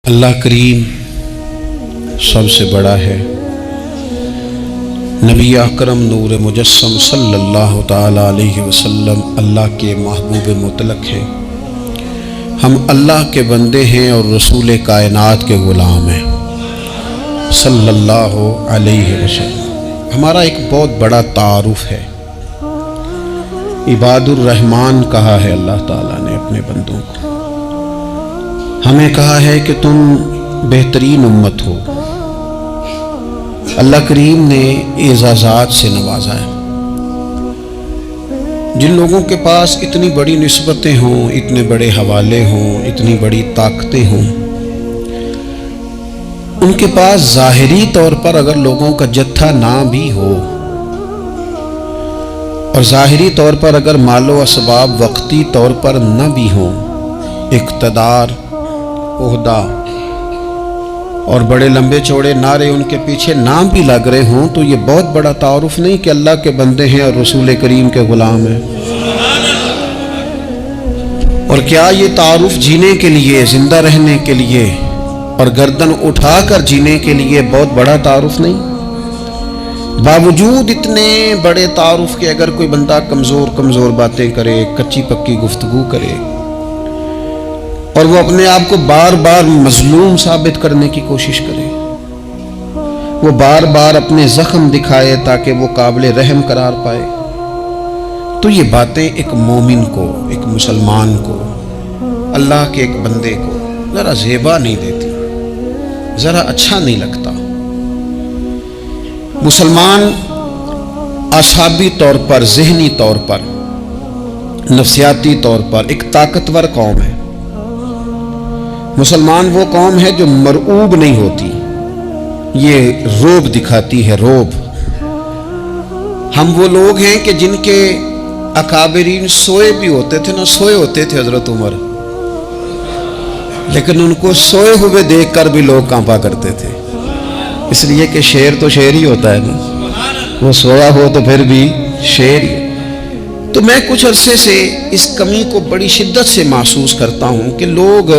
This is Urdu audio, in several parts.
اللہ کریم سب سے بڑا ہے۔ نبی اکرم نور مجسم صلی اللہ تعالی علیہ وسلم اللہ کے محبوب مطلق ہیں۔ ہم اللہ کے بندے ہیں اور رسول کائنات کے غلام ہیں صلی اللہ علیہ وسلم۔ ہمارا ایک بہت بڑا تعارف ہے، عباد الرحمن کہا ہے اللہ تعالیٰ نے اپنے بندوں کو۔ ہمیں کہا ہے کہ تم بہترین امت ہو۔ اللہ کریم نے اعزازات سے نوازا ہے۔ جن لوگوں کے پاس اتنی بڑی نسبتیں ہوں، اتنے بڑے حوالے ہوں، اتنی بڑی طاقتیں ہوں، ان کے پاس ظاہری طور پر اگر لوگوں کا جتھا نہ بھی ہو اور ظاہری طور پر اگر مال و اسباب وقتی طور پر نہ بھی ہوں، اقتدار، عہدہ اور بڑے لمبے چوڑے نعرے ان کے پیچھے نام بھی لگ رہے ہوں، تو یہ بہت بڑا تعارف نہیں کہ اللہ کے بندے ہیں اور رسول کریم کے غلام ہیں؟ اور کیا یہ تعارف جینے کے لیے، زندہ رہنے کے لیے اور گردن اٹھا کر جینے کے لیے بہت بڑا تعارف نہیں؟ باوجود اتنے بڑے تعارف کے اگر کوئی بندہ کمزور باتیں کرے، کچی پکی گفتگو کرے اور وہ اپنے آپ کو بار بار مظلوم ثابت کرنے کی کوشش کرے، وہ بار بار اپنے زخم دکھائے تاکہ وہ قابل رحم قرار پائے، تو یہ باتیں ایک مومن کو، ایک مسلمان کو، اللہ کے ایک بندے کو ذرا زیبا نہیں دیتی، ذرا اچھا نہیں لگتا۔ مسلمان اعصابی طور پر، ذہنی طور پر، نفسیاتی طور پر ایک طاقتور قوم ہے۔ مسلمان وہ قوم ہے جو مرعوب نہیں ہوتی، یہ روب دکھاتی ہے، روب۔ ہم وہ لوگ ہیں کہ جن کے اکابرین سوئے بھی ہوتے تھے، نہ سوئے ہوتے تھے حضرت عمر، لیکن ان کو سوئے ہوئے دیکھ کر بھی لوگ کانپا کرتے تھے، اس لیے کہ شیر تو شیر ہی ہوتا ہے نا، وہ سویا ہو تو پھر بھی شیر ہی۔ تو میں کچھ عرصے سے اس کمی کو بڑی شدت سے محسوس کرتا ہوں کہ لوگ،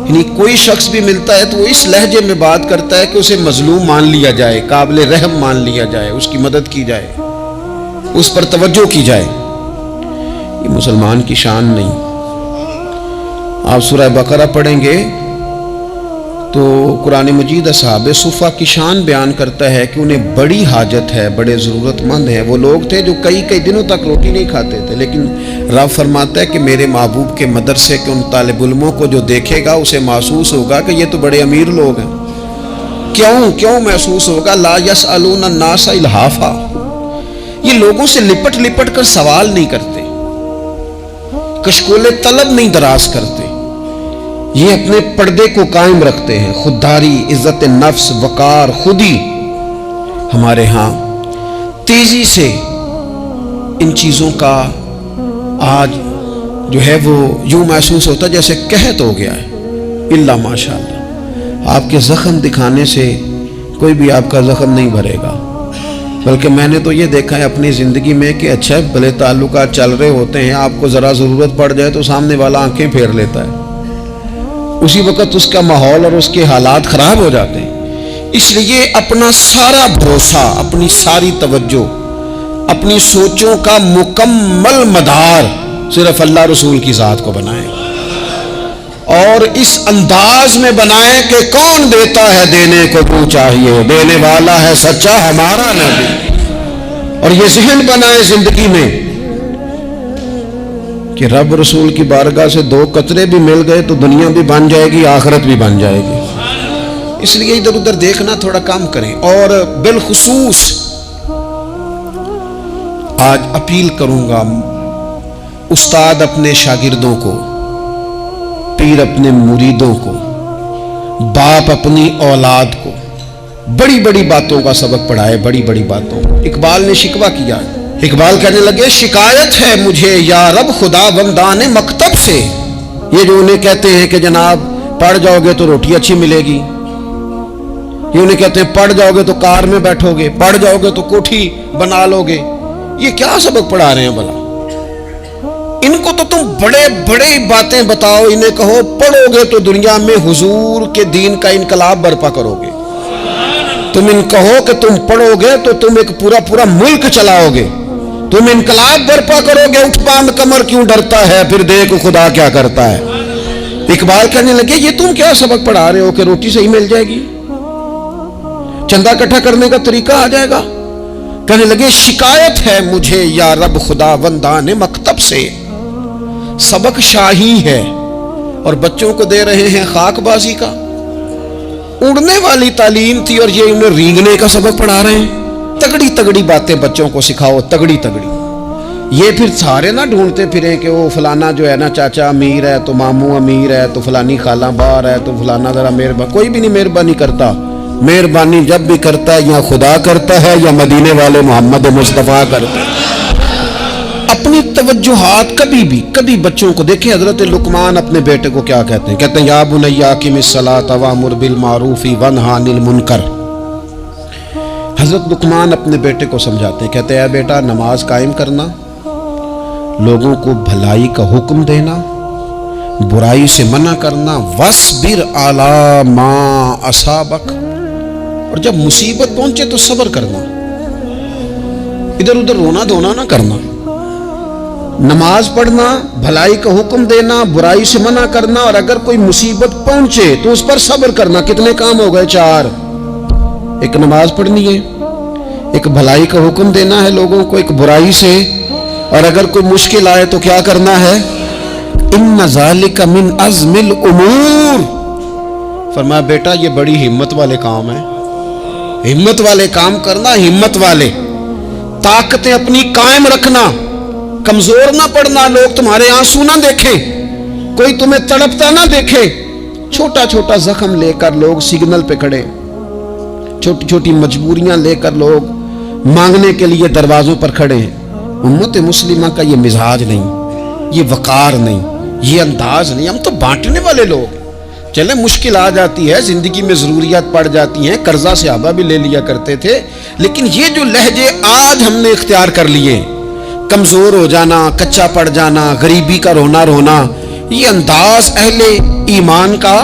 یعنی کوئی شخص بھی ملتا ہے تو وہ اس لہجے میں بات کرتا ہے کہ اسے مظلوم مان لیا جائے، قابل رحم مان لیا جائے، اس کی مدد کی جائے، اس پر توجہ کی جائے۔ یہ مسلمان کی شان نہیں۔ آپ سورہ بقرہ پڑھیں گے تو قرآن مجید اصحاب صفہ کی شان بیان کرتا ہے کہ انہیں بڑی حاجت ہے، بڑے ضرورت مند ہیں۔ وہ لوگ تھے جو کئی دنوں تک روٹی نہیں کھاتے تھے، لیکن رب فرماتا ہے کہ میرے محبوب کے مدرسے کے ان طالب علموں کو جو دیکھے گا اسے محسوس ہوگا کہ یہ تو بڑے امیر لوگ ہیں۔ کیوں محسوس ہوگا؟ لا یسألون الناس الحافا، یہ لوگوں سے لپٹ کر سوال نہیں کرتے، کشکول طلب نہیں دراز کرتے، یہ اپنے پردے کو قائم رکھتے ہیں۔ خودداری، عزت نفس، وقار، خودی، ہمارے ہاں تیزی سے ان چیزوں کا آج جو ہے وہ یوں محسوس ہوتا جیسے قحط ہو گیا ہے۔ الا ماشاءاللہ، آپ کے زخم دکھانے سے کوئی بھی آپ کا زخم نہیں بھرے گا، بلکہ میں نے تو یہ دیکھا ہے اپنی زندگی میں کہ اچھا بھلے تعلقات چل رہے ہوتے ہیں، آپ کو ذرا ضرورت پڑ جائے تو سامنے والا آنکھیں پھیر لیتا ہے، اسی وقت اس کا ماحول اور اس کے حالات خراب ہو جاتے ہیں۔ اس لیے اپنا سارا بھروسہ، اپنی ساری توجہ، اپنی سوچوں کا مکمل مدار صرف اللہ رسول کی ذات کو بنائیں، اور اس انداز میں بنائیں کہ کون دیتا ہے دینے کو تو چاہیے، دینے والا ہے سچا ہمارا نبی۔ اور یہ ذہن بنائیں زندگی میں کہ رب رسول کی بارگاہ سے 2 قطرے بھی مل گئے تو دنیا بھی بن جائے گی، آخرت بھی بن جائے گی۔ اس لیے ادھر ادھر دیکھنا تھوڑا کم کریں۔ اور بالخصوص آج اپیل کروں گا، استاد اپنے شاگردوں کو، پیر اپنے مریدوں کو، باپ اپنی اولاد کو بڑی بڑی باتوں کا سبق پڑھائے، بڑی بڑی باتوں۔ اقبال نے شکوہ کیا، اقبال کہنے لگے شکایت ہے مجھے یا رب خدا بندان مکتب سے، یہ جو انہیں کہتے ہیں کہ جناب پڑھ جاؤ گے تو روٹی اچھی ملے گی، یہ انہیں کہتے ہیں پڑھ جاؤ گے تو کار میں بیٹھو گے، پڑھ جاؤ گے تو کوٹھی بنا لو گے، یہ کیا سبق پڑھا رہے ہیں بھلا؟ ان کو تو تم بڑے بڑے باتیں بتاؤ، انہیں کہو پڑھو گے تو دنیا میں حضور کے دین کا انقلاب برپا کرو گے، تم ان کہو کہ تم پڑھو گے تو تم ایک پورا ملک چلاؤ گے، تم انقلاب برپا کرو گے، اٹھ باندھ کمر کیوں ڈرتا ہے، پھر دیکھ خدا کیا کرتا ہے۔ اقبال کہنے لگے یہ تم کیا سبق پڑھا رہے ہو کہ روٹی صحیح مل جائے گی، چندہ اکٹھا کرنے کا طریقہ آ جائے گا؟ کہنے لگے شکایت ہے مجھے یا رب خدا بندان مکتب سے، سبق شاہی ہے اور بچوں کو دے رہے ہیں خاک بازی کا، اڑنے والی تعلیم تھی اور یہ انہیں رینگنے کا سبق پڑھا رہے ہیں۔ تگڑی تگڑی باتیں بچوں کو سکھاؤ، تگڑی تگڑی، یہ پھر سارے نہ ڈھونڈتے پھریں کہ وہ فلانا جو ہے نا چاچا امیر ہے تو ماموں امیر ہے تو فلانی خالہ باہر ہے تو فلانا ذرا مہربانی، کوئی بھی نہیں مہربانی کرتا، مہربانی جب بھی کرتا ہے یا خدا کرتا ہے یا مدینے والے محمد مصطفیٰ کرتا ہے۔ اپنی توجہات کبھی بچوں کو دیکھیں، حضرت لقمان اپنے بیٹے کو کیا کہتے ہیں یا بنی اقم الصلاۃ وامر بالمعروف وانہی عن المنکر۔ حضرت لقمان اپنے بیٹے کو سمجھاتے ہیں، کہتے ہیں اے بیٹا نماز قائم کرنا، لوگوں کو بھلائی کا حکم دینا، برائی سے منع کرنا، وَاصْبِرْ عَلَىٰ مَا أَصَابَكَ، اور جب مصیبت پہنچے تو صبر کرنا، ادھر ادھر رونا دھونا نہ کرنا، نماز پڑھنا، بھلائی کا حکم دینا، برائی سے منع کرنا، اور اگر کوئی مصیبت پہنچے تو اس پر صبر کرنا۔ کتنے کام ہو گئے؟ 4۔ ایک نماز پڑھنی ہے، ایک بھلائی کا حکم دینا ہے لوگوں کو، ایک برائی سے، اور اگر کوئی مشکل آئے تو کیا کرنا ہے؟ ان ذالک من عزم الامور، فرمایا بیٹا یہ بڑی ہمت والے کام ہیں، ہمت والے کام کرنا، ہمت والے، طاقتیں اپنی قائم رکھنا، کمزور نہ پڑنا، لوگ تمہارے آنسو نہ دیکھیں، کوئی تمہیں تڑپتا نہ دیکھے، چھوٹا چھوٹا زخم لے کر لوگ سگنل پہ کھڑے، چھوٹی چھوٹی مجبوریاں لے کر لوگ مانگنے کے لیے دروازوں پر کھڑے ہیں۔ امت مسلمہ کا یہ مزاج نہیں، یہ وقار نہیں، یہ انداز نہیں، ہم تو بانٹنے والے لوگ، چلے مشکل آ جاتی ہے، زندگی میں ضروریات پڑ جاتی ہیں، قرضہ صحابہ بھی لے لیا کرتے تھے، لیکن یہ جو لہجے آج ہم نے اختیار کر لیے، کمزور ہو جانا، کچا پڑ جانا، غریبی کا رونا، یہ انداز اہل ایمان کا،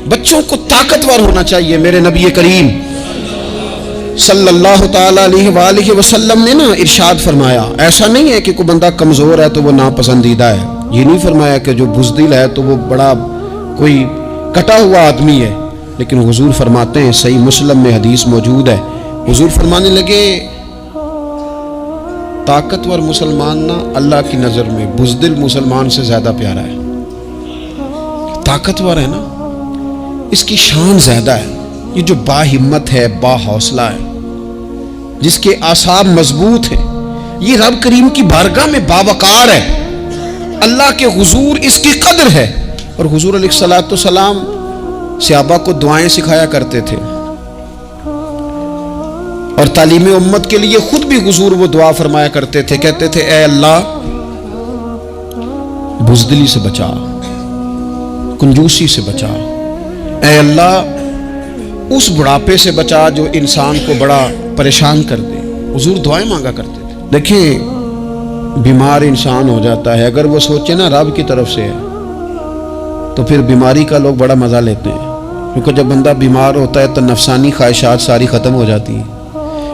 بچوں کو طاقتور ہونا چاہیے۔ میرے نبی کریم صلی اللہ تعالی علیہ وآلہ وسلم نے نا ارشاد فرمایا، ایسا نہیں ہے کہ کوئی بندہ کمزور ہے تو وہ ناپسندیدہ ہے، یہ نہیں فرمایا کہ جو بزدل ہے تو وہ بڑا کوئی کٹا ہوا آدمی ہے، لیکن حضور فرماتے ہیں، صحیح مسلم میں حدیث موجود ہے، حضور فرمانے لگے طاقتور مسلمان نا اللہ کی نظر میں بزدل مسلمان سے زیادہ پیارا ہے۔ طاقتور ہے نا، اس کی شان زیادہ ہے، یہ جو با ہمت ہے، با حوصلہ ہے، جس کے اعصاب مضبوط ہیں، یہ رب کریم کی بارگاہ میں باوقار ہے، اللہ کے حضور اس کی قدر ہے۔ اور حضور علیہ الصلوۃ والسلام صحابہ کو دعائیں سکھایا کرتے تھے، اور تعلیم امت کے لیے خود بھی حضور وہ دعا فرمایا کرتے تھے، کہتے تھے اے اللہ بزدلی سے بچا، کنجوسی سے بچا، اے اللہ اس بڑھاپے سے بچا جو انسان کو بڑا پریشان کر دے۔ حضور دعائیں مانگا کرتے تھے۔ دیکھیں بیمار انسان ہو جاتا ہے، اگر وہ سوچے نا رب کی طرف سے ہے تو پھر بیماری کا لوگ بڑا مزہ لیتے ہیں، کیونکہ جب بندہ بیمار ہوتا ہے تو نفسانی خواہشات ساری ختم ہو جاتی ہیں۔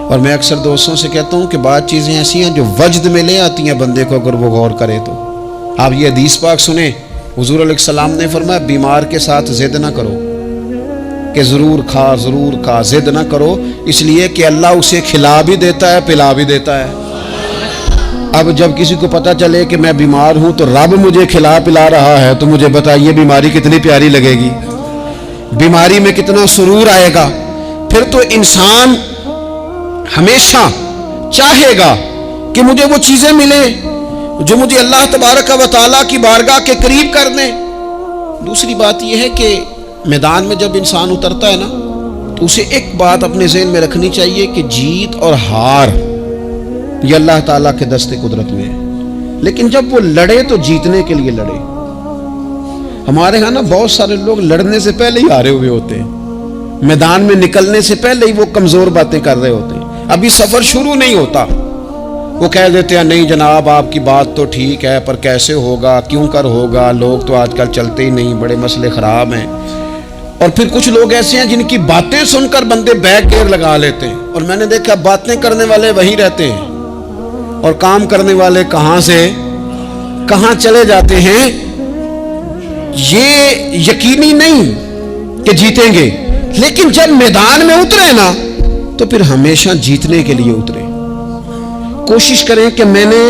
اور میں اکثر دوستوں سے کہتا ہوں کہ بعض چیزیں ایسی ہیں جو وجد میں لے آتی ہیں بندے کو، اگر وہ غور کرے تو۔ آپ یہ حدیث پاک سنیں، حضور علیہ السلام نے فرمایا بیمار کے ساتھ ضد نہ کرو کہ ضرور کھا، ضد نہ کرو، اس لیے کہ اللہ اسے کھلا بھی دیتا ہے، پلا بھی دیتا ہے۔ اب جب کسی کو پتہ چلے کہ میں بیمار ہوں تو رب مجھے کھلا پلا رہا ہے تو مجھے بتائیے بیماری کتنی پیاری لگے گی، بیماری میں کتنا سرور آئے گا۔ پھر تو انسان ہمیشہ چاہے گا کہ مجھے وہ چیزیں ملیں جو مجھے اللہ تبارک و تعالیٰ کی بارگاہ کے قریب کر دیں۔ دوسری بات یہ ہے کہ میدان میں جب انسان اترتا ہے نا تو اسے ایک بات اپنے ذہن میں رکھنی چاہیے کہ جیت اور ہار یہ اللہ تعالیٰ کے دست قدرت میں ہے، لیکن جب وہ لڑے تو جیتنے کے لیے لڑے۔ ہمارے ہاں نا بہت سارے لوگ لڑنے سے پہلے ہی ہارے ہوئے ہوتے ہیں، میدان میں نکلنے سے پہلے ہی وہ کمزور باتیں کر رہے ہوتے ہیں، ابھی سفر شروع نہیں ہوتا وہ کہہ دیتے ہیں نہیں جناب آپ کی بات تو ٹھیک ہے پر کیسے ہوگا، کیوں کر ہوگا، لوگ تو آج کل چلتے ہی نہیں، بڑے مسئلے خراب ہیں۔ اور پھر کچھ لوگ ایسے ہیں جن کی باتیں سن کر بندے بیک گیئر لگا لیتے ہیں، اور میں نے دیکھا باتیں کرنے والے وہیں رہتے ہیں اور کام کرنے والے کہاں سے کہاں چلے جاتے ہیں۔ یہ یقینی نہیں کہ جیتیں گے، لیکن جب میدان میں اترے نا تو پھر ہمیشہ جیتنے کے لیے اترے۔ کوشش کریں کہ میں نے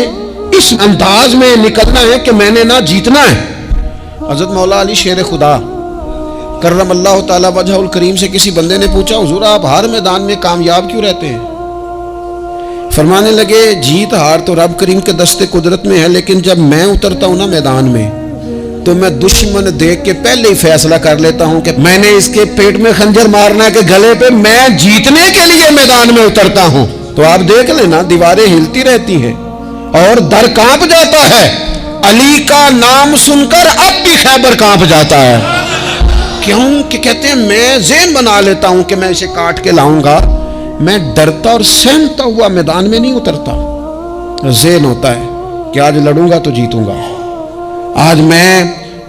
اس انداز میں نکلنا ہے کہ میں نے نہ جیتنا ہے۔ حضرت مولا علی شیر خدا کرم اللہ تعالی وجہ الکریم سے کسی بندے نے پوچھا حضور آپ ہر میدان میں کامیاب کیوں رہتے ہیں؟ فرمانے لگے جیت ہار تو رب کریم کے دست قدرت میں ہے، لیکن جب میں اترتا ہوں نا میدان میں تو میں دشمن دیکھ کے پہلے ہی فیصلہ کر لیتا ہوں کہ میں نے اس کے پیٹ میں خنجر مارنا ہے کہ گلے پہ، میں جیتنے کے لیے میدان میں اترتا ہوں۔ تو آپ دیکھ لینا دیواریں ہلتی رہتی ہیں اور در کانپ جاتا ہے، علی کا نام سن کر اب بھی خیبر کانپ جاتا ہے۔ کیوں کہ کہتے ہیں میں ذہن بنا لیتا ہوں کہ میں اسے کاٹ کے لاؤں گا، میں ڈرتا اور سہمتا ہوا میدان میں نہیں اترتا۔ ذہن ہوتا ہے کہ آج لڑوں گا تو جیتوں گا، آج میں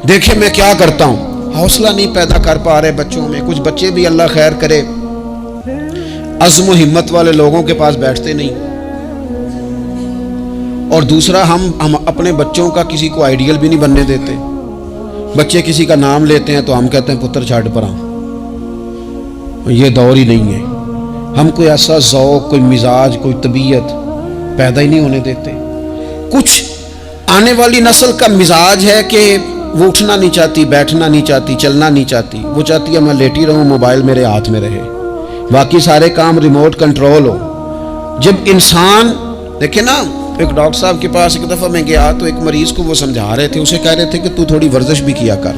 دیکھیں میں کیا کرتا ہوں۔ حوصلہ نہیں پیدا کر پا رہے بچوں میں، کچھ بچے بھی اللہ خیر کرے عزم و ہمت والے لوگوں کے پاس بیٹھتے نہیں، اور دوسرا ہم اپنے بچوں کا کسی کو آئیڈیل بھی نہیں بننے دیتے۔ بچے کسی کا نام لیتے ہیں تو ہم کہتے ہیں پتر چھاڑ پر آؤ، یہ دور ہی نہیں ہے۔ ہم کوئی ایسا ذوق، کوئی مزاج، کوئی طبیعت پیدا ہی نہیں ہونے دیتے۔ کچھ آنے والی نسل کا مزاج ہے کہ وہ اٹھنا نہیں چاہتی، بیٹھنا نہیں چاہتی، چلنا نہیں چاہتی، وہ چاہتی ہے میں لیٹی رہوں، موبائل میرے ہاتھ میں رہے، باقی سارے کام ریموٹ کنٹرول ہو۔ جب انسان دیکھیں نا، ایک ڈاکٹر صاحب کے پاس ایک دفعہ میں گیا تو ایک مریض کو وہ سمجھا رہے تھے، اسے کہہ رہے تھے کہ تو تھوڑی ورزش بھی کیا کر،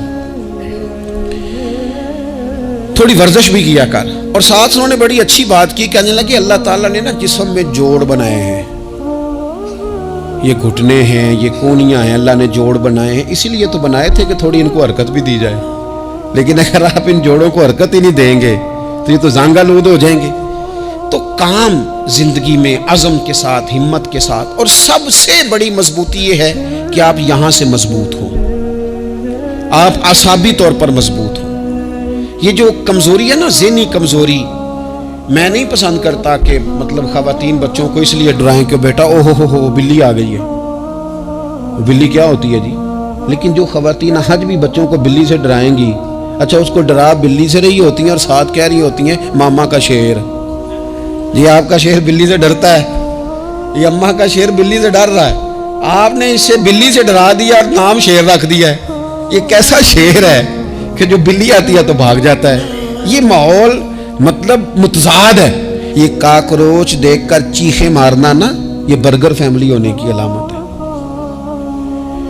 تھوڑی ورزش بھی کیا کر، اور ساتھ انہوں نے بڑی اچھی بات کی، کہنے لگے اللہ تعالیٰ نے نا جسم میں جوڑ بنائے ہیں، یہ گھٹنے ہیں، یہ کونیاں ہیں، اللہ نے جوڑ بنائے ہیں، اسی لیے تو بنائے تھے کہ تھوڑی ان کو حرکت بھی دی جائے، لیکن اگر آپ ان جوڑوں کو حرکت ہی نہیں دیں گے تو یہ تو زانگا لود ہو جائیں گے۔ تو کام زندگی میں عزم کے ساتھ، ہمت کے ساتھ، اور سب سے بڑی مضبوطی یہ ہے کہ آپ یہاں سے مضبوط ہوں، آپ اعصابی طور پر مضبوط ہوں۔ یہ جو کمزوری ہے نا، ذہنی کمزوری، میں نہیں پسند کرتا کہ مطلب خواتین بچوں کو اس لیے ڈرائیں کہ بیٹا او ہو بلی آ گئی ہے، بلی کیا ہوتی ہے جی؟ لیکن جو خواتین آج بھی بچوں کو بلی سے ڈرائیں گی، اچھا اس کو ڈرا بلی سے رہی ہوتی ہیں اور ساتھ کہہ رہی ہوتی ہیں ماما کا شیر، جی آپ کا شیر بلی سے ڈرتا ہے، یہ اماں کا شیر بلی سے ڈر رہا ہے، آپ نے اس سے بلی سے ڈرا دیا اور نام شیر رکھ دیا ہے۔ یہ کیسا شیر ہے کہ جو بلی آتی ہے تو بھاگ جاتا ہے؟ یہ ماحول مطلب متضاد ہے۔ یہ کاکروچ دیکھ کر چیخیں مارنا نا، یہ برگر فیملی ہونے کی علامت ہے۔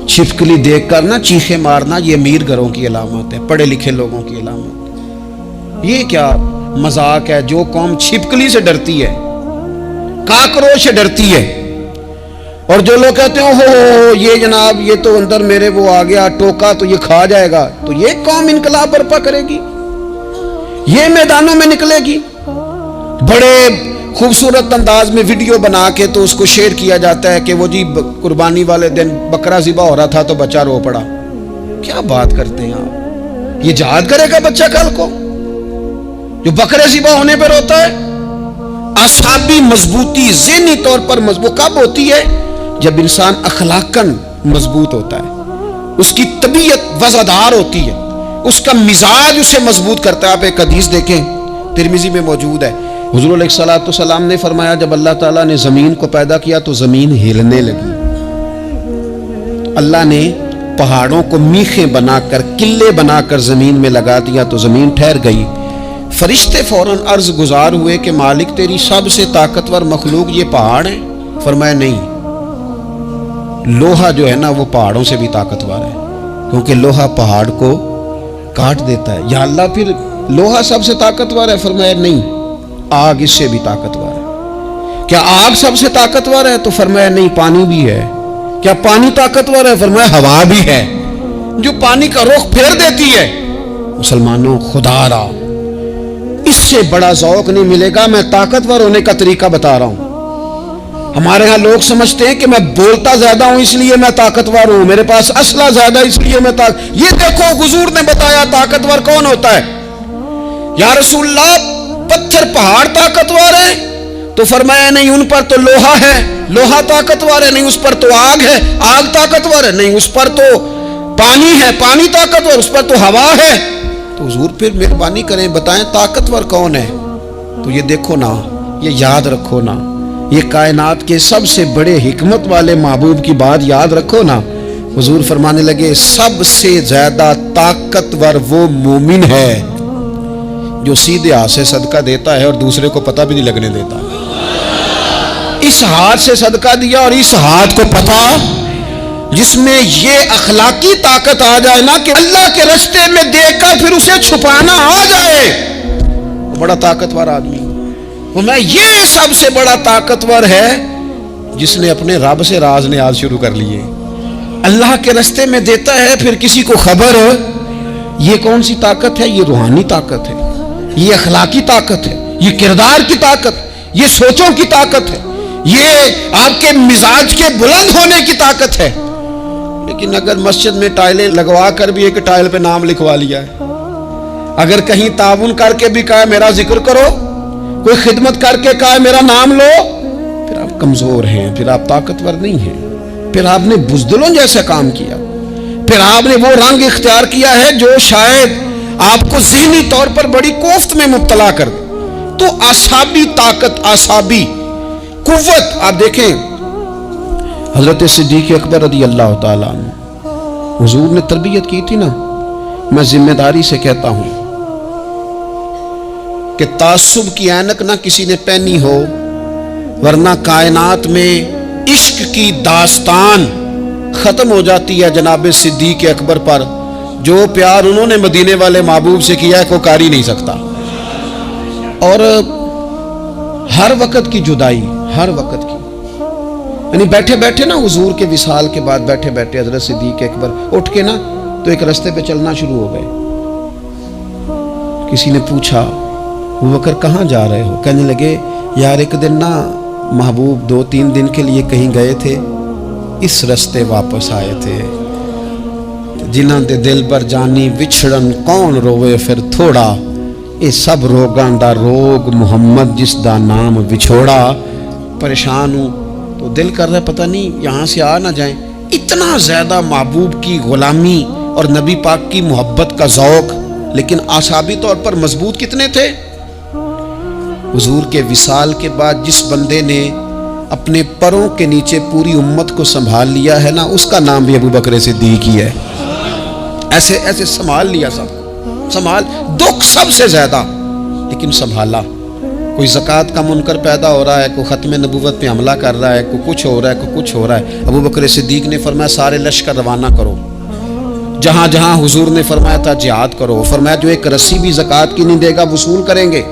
چھپکلی دیکھ کر نا چیخیں مارنا، یہ امیر گھروں کی علامت ہے، پڑھے لکھے لوگوں کی علامت۔ یہ کیا مذاق ہے؟ جو قوم چھپکلی سے ڈرتی ہے، کاکروچ سے ڈرتی ہے، اور جو لوگ کہتے ہیں ہو یہ جناب یہ تو اندر میرے وہ آ گیا ٹوکا تو یہ کھا جائے گا، تو یہ قوم انقلاب برپا کرے گی، یہ میدانوں میں نکلے گی۔ بڑے خوبصورت انداز میں ویڈیو بنا کے تو اس کو شیئر کیا جاتا ہے کہ وہ جی قربانی والے دن بکرا ذبح ہو رہا تھا تو بچہ رو پڑا۔ کیا بات کرتے ہیں آپ؟ یہ جہاد کرے گا بچہ کل کو جو بکرے ذبح ہونے پر روتا ہے؟ اعصابی مضبوطی، ذہنی طور پر مضبوط کب ہوتی ہے؟ جب انسان اخلاقاً مضبوط ہوتا ہے، اس کی طبیعت وزادار ہوتی ہے، اس کا مزاج اسے مضبوط کرتا ہے۔ آپ ایک حدیث دیکھیں، ترمذی میں موجود ہے، حضور علیہ الصلوۃ والسلام نے فرمایا جب اللہ تعالیٰ نے زمین کو پیدا کیا تو زمین ہلنے لگی، اللہ نے پہاڑوں کو میخیں بنا کر، قلعے بنا کر زمین میں لگا دیا تو زمین ٹھہر گئی۔ فرشتے فوراً عرض گزار ہوئے کہ مالک تیری سب سے طاقتور مخلوق یہ پہاڑ ہیں؟ فرمایا نہیں، لوہا جو ہے نا وہ پہاڑوں سے بھی طاقتور ہے، کیونکہ لوہا پہاڑ کو کاٹ دیتا ہے۔ یا اللہ پھر لوہا سب سے طاقتور ہے؟ فرمایا نہیں، آگ اس سے بھی طاقتور ہے۔ کیا آگ سب سے طاقتور ہے؟ تو فرمایا نہیں، پانی بھی ہے۔ کیا پانی طاقتور ہے؟ فرمایا ہوا بھی ہے، جو پانی کا رخ پھیر دیتی ہے۔ مسلمانوں خدا را اس سے بڑا ذوق نہیں ملے گا۔ میں طاقتور ہونے کا طریقہ بتا رہا ہوں، ہمارے ہاں لوگ سمجھتے ہیں کہ میں بولتا زیادہ ہوں اس لیے میں طاقتور ہوں، میرے پاس اسلحہ زیادہ اس لیے میں یہ دیکھو حضور نے بتایا طاقتور کون ہوتا ہے۔ یا رسول اللہ پتھر پہاڑ طاقتور ہے؟ تو فرمایا نہیں، ان پر تو لوہا ہے، لوہا طاقتور ہے، نہیں اس پر تو آگ ہے، آگ طاقتور ہے، نہیں اس پر تو پانی ہے، پانی طاقتور، اس پر تو ہوا ہے۔ تو حضور پھر مہربانی کریں بتائیں طاقتور کون ہے؟ تو یہ دیکھو نا، یہ یاد رکھو نا، یہ کائنات کے سب سے بڑے حکمت والے محبوب کی بات یاد رکھو نا۔ حضور فرمانے لگے سب سے زیادہ طاقتور وہ مومن ہے جو سیدھے ہاتھ سے صدقہ دیتا ہے اور دوسرے کو پتہ بھی نہیں لگنے دیتا۔ اس ہاتھ سے صدقہ دیا اور اس ہاتھ کو پتہ، جس میں یہ اخلاقی طاقت آ جائے نا کہ اللہ کے رستے میں دیکھ کر پھر اسے چھپانا آ جائے، وہ بڑا طاقتور آدمی۔ وہ میں یہ سب سے بڑا طاقتور ہے جس نے اپنے رب سے راز نیاز شروع کر لیے، اللہ کے رستے میں دیتا ہے پھر کسی کو خبر۔ یہ کون سی طاقت ہے؟ یہ روحانی طاقت ہے، یہ اخلاقی طاقت ہے، یہ کردار کی طاقت، یہ سوچوں کی طاقت ہے، یہ آپ کے مزاج کے بلند ہونے کی طاقت ہے۔ لیکن اگر مسجد میں ٹائلیں لگوا کر بھی ایک ٹائل پہ نام لکھوا لیا ہے، اگر کہیں تعاون کر کے بھی کہا میرا ذکر کرو، کوئی خدمت کر کے کہا میرا نام لو، پھر آپ کمزور ہیں، پھر آپ طاقتور نہیں ہیں، پھر آپ نے بزدلوں جیسا کام کیا، پھر آپ نے وہ رنگ اختیار کیا ہے جو شاید آپ کو ذہنی طور پر بڑی کوفت میں مبتلا کر دے۔ تو اعصابی طاقت، اعصابی قوت، آپ دیکھیں حضرت صدیق اکبر رضی اللہ تعالیٰ عنہ، حضور نے تربیت کی تھی نا۔ میں ذمہ داری سے کہتا ہوں کہ تعصب کی اینک نہ کسی نے پہنی ہو، ورنہ کائنات میں عشق کی داستان ختم ہو جاتی ہے جناب صدیق اکبر پر۔ جو پیار انہوں نے مدینے والے محبوب سے کیا ہے کوئی کر ہی نہیں سکتا۔ اور ہر وقت کی جدائی، ہر وقت کی، یعنی بیٹھے بیٹھے نا حضور کے وصال کے بعد بیٹھے بیٹھے حضرت صدیق اکبر اٹھ کے نا تو ایک رستے پہ چلنا شروع ہو گئے۔ کسی نے پوچھا ابو بکر کہاں جا رہے ہو؟ کہنے لگے یار ایک دن نا محبوب 2-3 دن کے لیے کہیں گئے تھے، اس رستے واپس آئے تھے۔ جنہاں دے دل پر جانی وچھڑن کون روے پھر تھوڑا، اے سب روگاں دا روگ محمد جس دا نام وچھوڑا۔ پریشان ہوں تو دل کر رہا ہے پتہ نہیں یہاں سے آ نہ جائیں۔ اتنا زیادہ محبوب کی غلامی اور نبی پاک کی محبت کا ذوق، لیکن اعصابی طور پر مضبوط کتنے تھے؟ حضور کے وصال کے بعد جس بندے نے اپنے پروں کے نیچے پوری امت کو سنبھال لیا ہے نا، اس کا نام بھی ابو بکر صدیق ہی ہے۔ ایسے ایسے سنبھال لیا، سب سنبھال، دکھ سب سے زیادہ لیکن سنبھالا۔ کوئی زکوٰۃ کا منکر پیدا ہو رہا ہے، کوئی ختم نبوت پہ حملہ کر رہا ہے، کوئی کچھ ہو رہا ہے، کوئی کچھ ہو رہا ہے، ابو بکر صدیق نے فرمایا سارے لشکر روانہ کرو، جہاں جہاں حضور نے فرمایا تھا جہاد کرو۔ فرمایا جو ایک رسی بھی زکوٰۃ کی نہیں دے گا وصول کریں گے۔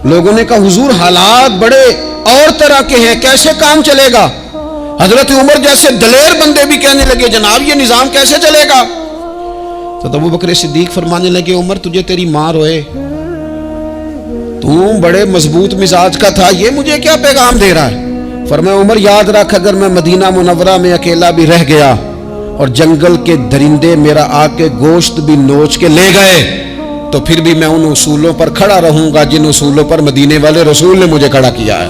لوگوں نے کہا حضور حالات بڑے اور طرح کے ہیں، کیسے کام چلے گا؟ حضرت عمر جیسے دلیر بندے بھی کہنے لگے جناب یہ نظام کیسے چلے گا؟ تو ابو بکر صدیق فرمانے لگے عمر تجھے تیری ماں روئے، تو بڑے مضبوط مزاج کا تھا، یہ مجھے کیا پیغام دے رہا ہے؟ فرمایا عمر یاد رکھ اگر میں مدینہ منورہ میں اکیلا بھی رہ گیا اور جنگل کے درندے میرا آ کے گوشت بھی نوچ کے لے گئے تو پھر بھی میں ان اصولوں پر کھڑا رہوں گا جن اصولوں پر مدینے والے رسول نے مجھے کھڑا کیا ہے۔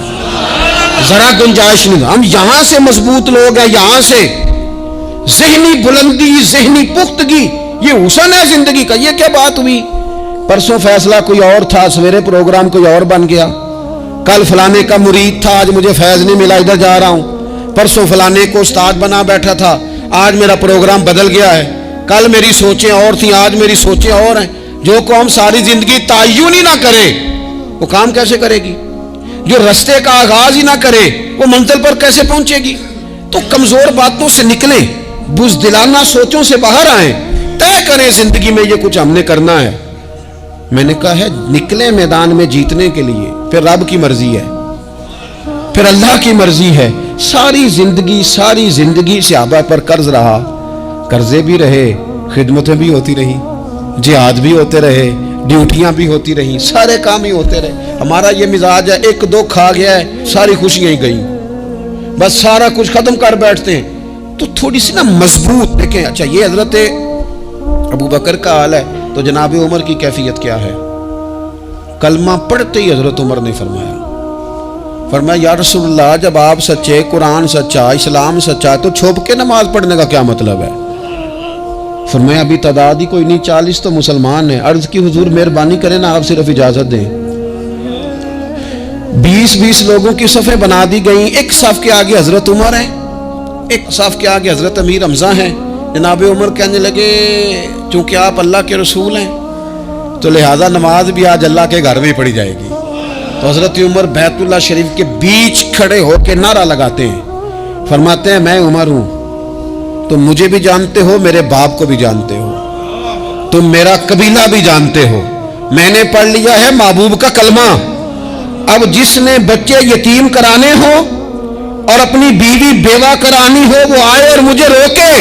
ذرا گنجائش نہیں، ہم یہاں سے مضبوط لوگ ہیں، یہاں سے ذہنی بلندی، ذہنی پختگی، یہ حسن ہے زندگی کا۔ یہ کیا بات ہوئی؟ پرسوں فیصلہ کوئی اور تھا، سویرے پروگرام کوئی اور بن گیا، کل فلانے کا مرید تھا، آج مجھے فیض نہیں ملا ادھر جا رہا ہوں، پرسوں فلانے کو استاد بنا بیٹھا تھا، آج میرا پروگرام بدل گیا ہے، کل میری سوچیں اور تھیں، آج میری سوچیں اور ہیں۔ جو قوم ساری زندگی تعین ہی نہ کرے وہ کام کیسے کرے گی؟ جو رستے کا آغاز ہی نہ کرے وہ منزل پر کیسے پہنچے گی؟ تو کمزور باتوں سے نکلیں، بزدلانہ سوچوں سے باہر آئیں، طے کریں زندگی میں یہ کچھ ہم نے کرنا ہے۔ میں نے کہا ہے نکلیں میدان میں جیتنے کے لیے، پھر رب کی مرضی ہے، پھر اللہ کی مرضی ہے۔ ساری زندگی صحابہ پر قرض رہا، قرضے بھی رہے، خدمتیں بھی ہوتی رہی، جہاد بھی ہوتے رہے، ڈیوٹیاں بھی ہوتی رہی، سارے کام ہی ہوتے رہے، ہمارا یہ مزاج ہے، ایک دو کھا گیا ہے ساری خوشیاں ہی گئیں، بس سارا کچھ ختم کر بیٹھتے ہیں. تو تھوڑی سی نا مضبوط دیکھیں. اچھا یہ حضرت ابو بکر کا حال ہے تو جناب عمر کی کیفیت کیا ہے؟ کلمہ پڑھتے ہی حضرت عمر نے فرمایا یا رسول اللہ جب آپ سچے، قرآن سچا، اسلام سچا، تو چھپ کے نماز پڑھنے کا کیا مطلب ہے؟ فرمایا ابھی تعداد ہی کوئی نہیں، 40 تو مسلمان ہیں. عرض کی حضور مہربانی کریں نا، آپ صرف اجازت دیں. 20 لوگوں کی صفیں بنا دی گئیں. ایک صف کے آگے حضرت عمر ہیں، ایک صف کے آگے حضرت امیر حمزہ ہیں. جناب عمر کہنے لگے چونکہ آپ اللہ کے رسول ہیں تو لہذا نماز بھی آج اللہ کے گھر میں پڑھی جائے گی. تو حضرت عمر بیت اللہ شریف کے بیچ کھڑے ہو کے نعرہ لگاتے ہیں، فرماتے ہیں میں عمر ہوں، تم مجھے بھی جانتے ہو، میرے باپ کو بھی جانتے ہو، تم میرا قبیلہ بھی جانتے ہو، میں نے پڑھ لیا ہے محبوب کا کلمہ. اب جس نے بچے یتیم کرانے ہو اور اپنی بیوی بیوہ کرانی ہو وہ آئے اور مجھے روکے.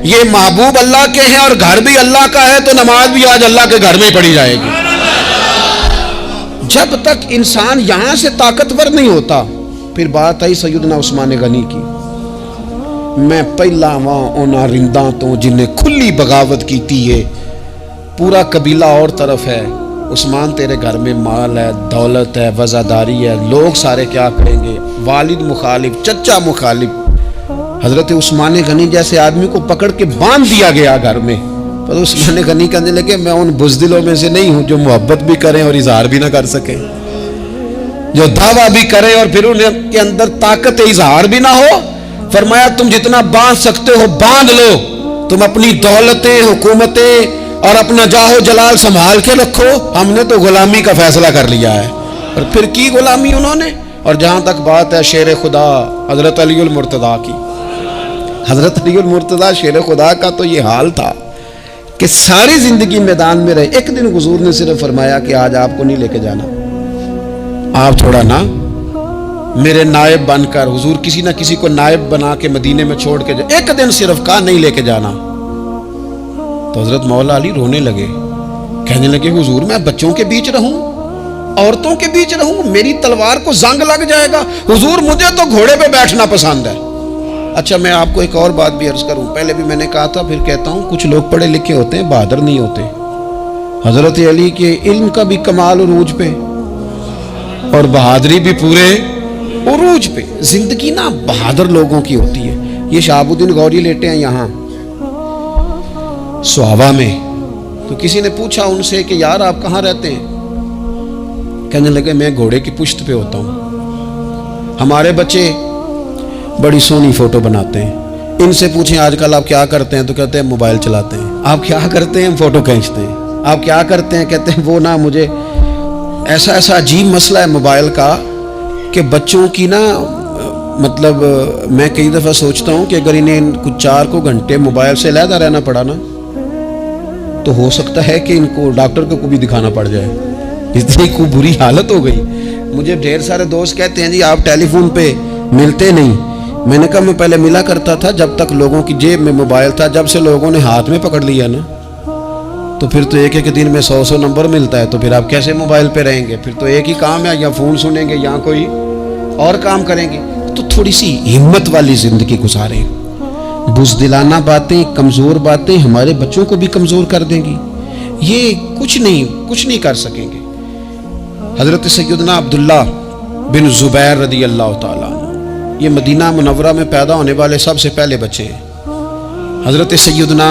یہ محبوب اللہ کے ہیں اور گھر بھی اللہ کا ہے تو نماز بھی آج اللہ کے گھر میں پڑھی جائے گی. جب تک انسان یہاں سے طاقتور نہیں ہوتا. پھر بات آئی سیدنا عثمان غنی کی. میں پہلا وہاں اونا رنداں تو جنہیں کھلی بغاوت کی تھی ہے، پورا قبیلہ اور طرف ہے. عثمان تیرے گھر میں مال ہے، دولت ہے، وزاداری ہے، لوگ سارے کیا کریں گے؟ والد مخالف، چچا مخالف. حضرت عثمان غنی جیسے آدمی کو پکڑ کے باندھ دیا گیا گھر میں. پر عثمان غنی کہنے لگے میں ان بزدلوں میں سے نہیں ہوں جو محبت بھی کریں اور اظہار بھی نہ کر سکیں، جو دعویٰ بھی کریں اور پھر ان کے اندر طاقت اظہار بھی نہ ہو. فرمایا تم جتنا باندھ سکتے ہو باندھ لو، تم اپنی دولتیں، حکومتیں اور اپنا جاہ و جلال سنبھال کے رکھو، ہم نے تو غلامی کا فیصلہ کر لیا ہے. اور پھر کی غلامی انہوں نے. اور جہاں تک بات ہے شیر خدا حضرت علی المرتضیٰ کی، حضرت علی المرتضیٰ شیر خدا کا تو یہ حال تھا کہ ساری زندگی میدان میں رہے. ایک دن حضور نے صرف فرمایا کہ آج آپ کو نہیں لے کے جانا، آپ تھوڑا نا میرے نائب بن کر، حضور کسی نہ کسی کو نائب بنا کے مدینے میں چھوڑ کے جائے. ایک دن صرف کہا نہیں لے کے جانا. تو حضرت مولا علی رونے لگے، کہنے لگے حضور میں بچوں کے بیچ رہوں، عورتوں کے بیچ رہوں، میری تلوار کو زنگ لگ جائے گا. حضور مجھے تو گھوڑے پہ بیٹھنا پسند ہے. اچھا میں آپ کو ایک اور بات بھی عرض کروں، پہلے بھی میں نے کہا تھا پھر کہتا ہوں، کچھ لوگ پڑھے لکھے ہوتے ہیں بہادر نہیں ہوتے. حضرت علی کے علم کا بھی کمال عروج پہ اور بہادری بھی پورے عروج پہ. زندگی نا بہادر لوگوں کی ہوتی ہے. یہ شہاب الدین غوری لیٹے ہیں یہاں سہاوا میں. تو کسی نے پوچھا ان سے کہ یار آپ کہاں رہتے ہیں؟ کہنے لگے میں گھوڑے کی پشت پہ ہوتا ہوں. ہمارے بچے بڑی سونی فوٹو بناتے ہیں. ان سے پوچھیں آج کل آپ کیا کرتے ہیں تو کہتے ہیں موبائل چلاتے ہیں. آپ کیا کرتے ہیں؟ فوٹو کھینچتے ہیں. آپ کیا کرتے ہیں؟ کہتے ہیں وہ نا مجھے ایسا عجیب مسئلہ ہے موبائل کا کہ بچوں کی نا مطلب میں کئی دفعہ سوچتا ہوں کہ اگر انہیں کچھ 4 گھنٹے موبائل سے علیحدہ رہنا پڑا نا تو ہو سکتا ہے کہ ان کو ڈاکٹر کو بھی دکھانا پڑ جائے، اتنی کو بری حالت ہو گئی. مجھے ڈھیر سارے دوست کہتے ہیں جی آپ ٹیلی فون پہ ملتے نہیں. میں نے کہا میں پہلے ملا کرتا تھا جب تک لوگوں کی جیب میں موبائل تھا. جب سے لوگوں نے ہاتھ میں پکڑ لیا نا تو پھر تو ایک دن میں 100 نمبر ملتا ہے. تو پھر آپ کیسے موبائل پہ رہیں گے؟ پھر تو ایک ہی کام ہے، یا فون سنیں گے یا کوئی اور کام کریں گے. تو تھوڑی سی ہمت والی زندگی گزاریں. بزدلانہ باتیں، کمزور باتیں ہمارے بچوں کو بھی کمزور کر دیں گی. یہ کچھ نہیں کر سکیں گے. حضرت سیدنا عبداللہ بن زبیر رضی اللہ تعالیٰ عنہ یہ مدینہ منورہ میں پیدا ہونے والے سب سے پہلے بچے ہیں. حضرت سیدنا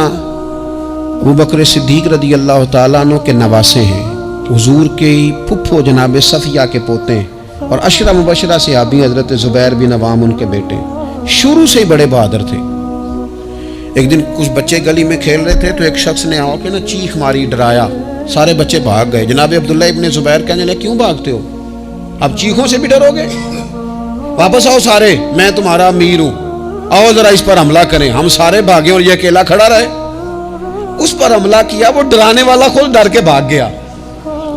ابوبکر صدیق رضی اللہ تعالیٰ عنہ کے نواسے ہیں. حضور کے پھپھو جناب صفیہ کے پوتے ہیں اور عشرہ مبشرہ صحابی حضرت زبیر بن عوام ان کے بیٹے. شروع سے ہی بڑے بہادر تھے. ایک دن کچھ بچے گلی میں کھیل رہے تھے تو ایک شخص نے آ کے نا چیخ ماری، ڈرایا. سارے بچے بھاگ گئے. جناب عبداللہ ابن زبیر کہنے لگے کیوں بھاگتے ہو؟ اب چیخوں سے بھی ڈرو گے؟ واپس آؤ سارے، میں تمہارا امیر ہوں، آؤ ذرا اس پر حملہ کریں. ہم سارے بھاگے اور یہ اکیلا کھڑا رہے. اس پر حملہ کیا، وہ ڈرانے والا خود ڈر کے بھاگ گیا.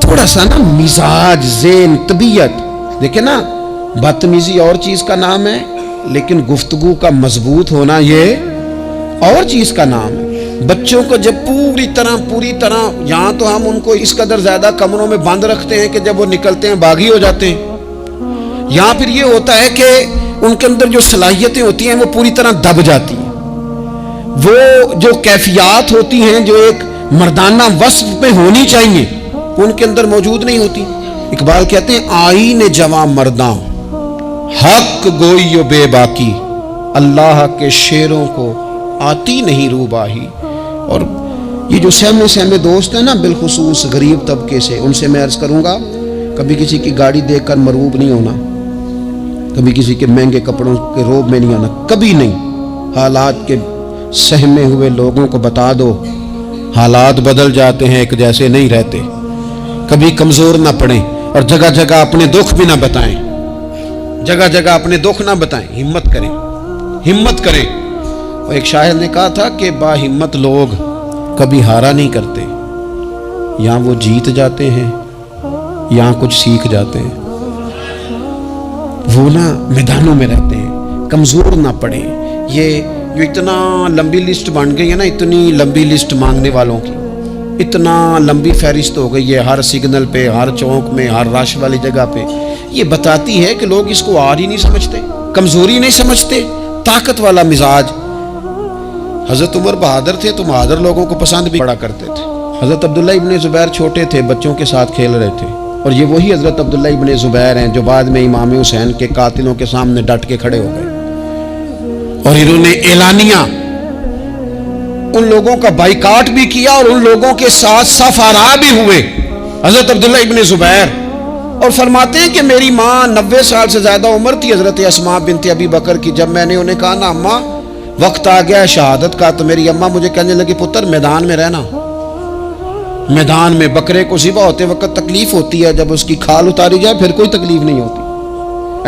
تھوڑا سا نا مزاج، ذہن، طبیعت دیکھیں نا. بدتمیزی اور چیز کا نام ہے لیکن گفتگو کا مضبوط ہونا یہ اور چیز کا نام ہے. بچوں کو جب پوری طرح یہاں تو ہم ان کو اس قدر زیادہ کمروں میں بند رکھتے ہیں کہ جب وہ نکلتے ہیں باغی ہو جاتے ہیں. یہاں پھر یہ ہوتا ہے کہ ان کے اندر جو صلاحیتیں ہوتی ہیں وہ پوری طرح دب جاتی ہیں. وہ جو کیفیات ہوتی ہیں جو ایک مردانہ وصف میں ہونی چاہیے ان کے اندر موجود نہیں ہوتی. اقبال کہتے ہیں آئین جواں مرداں حق گوئی و بے باکی، اللہ کے شیروں کو آتی نہیں روباہی. اور یہ جو سہمے دوست ہیں نا بالخصوص غریب طبقے سے، ان سے میں عرض کروں گا کبھی کسی کی گاڑی دیکھ کر مرعوب نہیں ہونا، کبھی کسی کے مہنگے کپڑوں کے روب میں نہیں آنا، کبھی نہیں. حالات کے سہمے ہوئے لوگوں کو بتا دو حالات بدل جاتے ہیں، ایک جیسے نہیں رہتے. کبھی کمزور نہ پڑیں اور جگہ جگہ اپنے دکھ بھی نہ بتائیں، جگہ جگہ اپنے دکھ نہ بتائیں. ہمت کریں. اور ایک شاعر نے کہا تھا کہ با ہمت لوگ کبھی ہارا نہیں کرتے، یہاں وہ جیت جاتے ہیں یہاں کچھ سیکھ جاتے ہیں. وہ نا میدانوں میں رہتے ہیں، کمزور نہ پڑیں. یہ جو اتنا لمبی لسٹ بن گئی ہے نا، اتنی لمبی لسٹ مانگنے والوں کی، اتنا لمبی فہرست ہو گئی ہے ہر سگنل پہ، ہر چوک میں، ہر رش والی جگہ پہ. یہ بتاتی ہے کہ لوگ اس کو آر ہی نہیں سمجھتے، کمزوری نہیں سمجھتے، طاقت والا مزاج. حضرت عمر بہادر تھے تو بہادر لوگوں کو پسند بھی بڑا کرتے تھے. حضرت عبداللہ ابن زبیر چھوٹے تھے، بچوں کے ساتھ کھیل رہے تھے، اور یہ وہی حضرت عبداللہ ابن زبیر ہیں جو بعد میں امام حسین کے قاتلوں کے سامنے ڈٹ کے کھڑے ہو گئے اور انہوں نے اعلانیہ ان لوگوں کا بائیکاٹ بھی کیا اور ان لوگوں کے ساتھ صف آرا بھی ہوئے. حضرت عبداللہ ابن زبیر اور فرماتے ہیں کہ میری ماں 90 سال سے زیادہ عمر تھی حضرت اسماء بنت ابی بکر کی. جب میں نے انہیں کہا نا اماں وقت آ گیا ہے شہادت کا، تو میری اماں مجھے کہنے لگی پتر میدان میں رہنا. میدان میں بکرے کو ذبح ہوتے وقت تکلیف ہوتی ہے، جب اس کی کھال اتاری جائے پھر کوئی تکلیف نہیں ہوتی.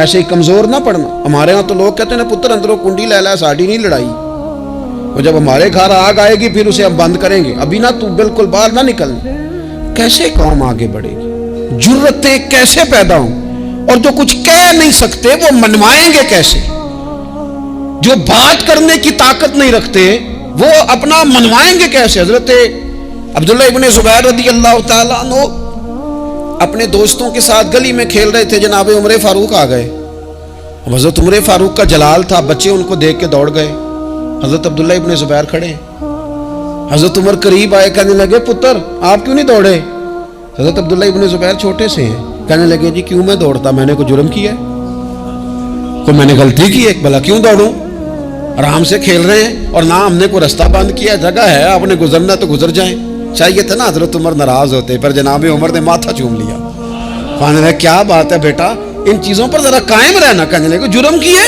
ایسے ہی کمزور نہ پڑنا. ہمارے ہاں تو لوگ کہتے ہیں نا پتر اندروں کنڈی لے لا، ساڑی نہیں لڑائی. اور جب ہمارے گھر آگ آئے گی پھر اسے ہم بند کریں گے، ابھی نہ تو بالکل باہر نہ نکلنا. کیسے قوم آگے بڑھے گی؟ جرتیں کیسے پیدا ہوں؟ اور جو کچھ کہہ نہیں سکتے وہ منوائیں گے کیسے؟ جو بات کرنے کی طاقت نہیں رکھتے وہ اپنا منوائیں گے کیسے؟ حضرت عبداللہ ابن زبیر رضی اللہ تعالیٰ عنہ اپنے دوستوں کے ساتھ گلی میں کھیل رہے تھے، جناب عمر فاروق آ گئے. حضرت عمر فاروق کا جلال تھا، بچے ان کو دیکھ کے دوڑ گئے. حضرت عبداللہ ابن زبیر کھڑے. حضرت عمر قریب آئے، کہنے لگے پتر آپ کیوں نہیں دوڑے؟ حضرت عبداللہ ابن زبیر چھوٹے سے ہیں، کہنے لگے جی کیوں میں دوڑتا، میں نے کوئی جرم کیا ہے، کوئی میں نے غلطی کی ہے، بھلا کیوں دوڑوں؟ آرام سے کھیل رہے ہیں اور نہ ہم نے کوئی رستہ بند کیا، جگہ ہے آپ نے گزرنا تو گزر جائیں. چاہیے تھا نا حضرت عمر ناراض ہوتے، پر جناب عمر نے ماتھا چوم لیا. کہنے لگے کیا بات ہے بیٹا، ان چیزوں پر ذرا قائم رہنا. کہنے لگے جرم کیے،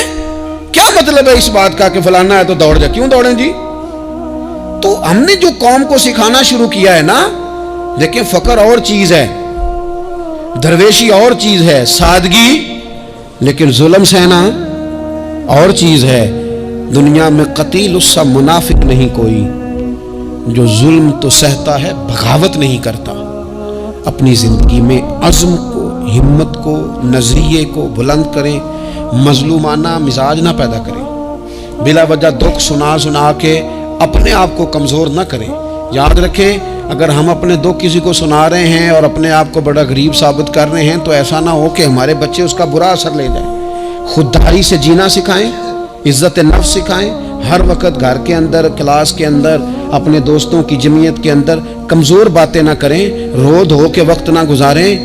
کیا مطلب ہے اس بات کا کہ فلانا ہے تو دوڑ جا؟ کیوں دوڑیں جی؟ تو ہم نے جو قوم کو سکھانا شروع کیا ہے نا، دیکھیں فقر اور چیز ہے، درویشی اور چیز ہے، سادگی، لیکن ظلم سہنا اور چیز ہے. دنیا میں قتیل اس سا منافق نہیں کوئی جو ظلم تو سہتا ہے بغاوت نہیں کرتا. اپنی زندگی میں عزم کو، ہمت کو، نظریے کو بلند کریں، مظلومانہ مزاج نہ پیدا کریں، بلا وجہ دکھ سنا کے اپنے آپ کو کمزور نہ کریں. یاد رکھیں اگر ہم اپنے دکھ کسی کو سنا رہے ہیں اور اپنے آپ کو بڑا غریب ثابت کر رہے ہیں تو ایسا نہ ہو کہ ہمارے بچے اس کا برا اثر لے جائیں. خودداری سے جینا سکھائیں، عزت نفس سکھائیں. ہر وقت گھر کے اندر، کلاس کے اندر، اپنے دوستوں کی جمعیت کے اندر کمزور باتیں نہ کریں، رو دھو کے وقت نہ گزاریں.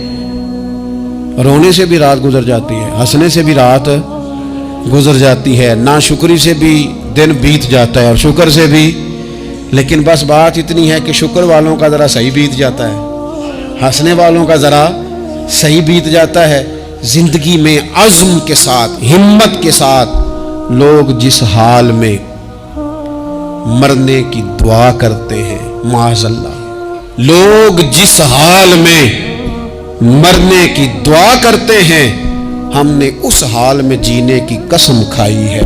رونے سے بھی رات گزر جاتی ہے، ہنسنے سے بھی رات گزر جاتی ہے، ناشکری سے بھی دن بیت جاتا ہے اور شکر سے بھی. لیکن بس بات اتنی ہے کہ شکر والوں کا ذرا صحیح بیت جاتا ہے، ہنسنے والوں کا ذرا صحیح بیت جاتا ہے. زندگی میں عزم کے ساتھ، ہمت کے ساتھ لوگ جس حال میں مرنے کی دعا کرتے ہیں، معاذ اللہ، لوگ جس حال میں مرنے کی دعا کرتے ہیں، ہم نے اس حال میں جینے کی قسم کھائی ہے.